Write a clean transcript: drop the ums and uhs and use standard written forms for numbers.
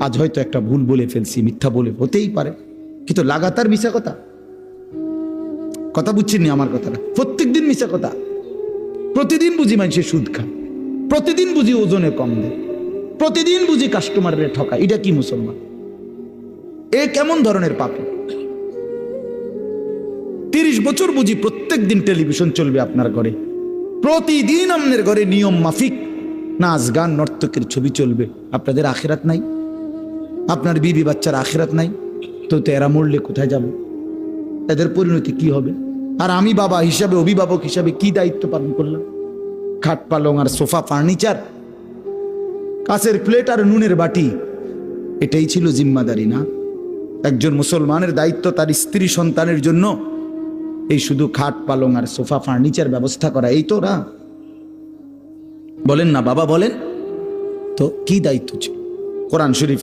আজ হয়তো একটা ভুল বলে ফেলছি, মিথ্যা বলে, হতেই পারে, কিন্তু লাগাতার মিশা কথা কথা বুঝছেন নি আমার কথাটা? প্রত্যেকদিন মিশা কথা, প্রতিদিন বুঝি মানুষের সুদ খায়, প্রতিদিন বুঝি ওজনে কম দেয়, প্রতিদিন বুঝি কাস্টমারের ঠকা। এটা কি মুসলমান? এ কেমন ধরনের পাপী? 30 বছর বুঝি প্রত্যেক দিন টেলিভিশন চলবে আপনার ঘরে, প্রতিদিন আপনার ঘরে নিয়ম মাফিক নাচ গান নর্তকের ছবি চলবে। আপনাদের আখিরাত নাই? আপনার বিবি বাচ্চার আখিরাত নাই? তো এরা মরলে কোথায় যাবে? এদের পরিণতি কি হবে? আর আমি বাবা হিসাবে, অভিভাবক হিসাবে কি দায়িত্ব পালন করলাম? খাট পালং আর সোফা, ফার্নিচার, কাঁচের প্লেট আর নুনের বাটি, এটাই ছিল জিম্মাদারি না? একজন মুসলমানের দায়িত্ব তার স্ত্রী সন্তানের জন্য এই শুধু খাট পালং আর সোফা ফার্নিচার ব্যবস্থা করা, এই তো না? বলেন না বাবা, বলেন তো কি দায়িত্ব ছিল? কোরআন শরীফ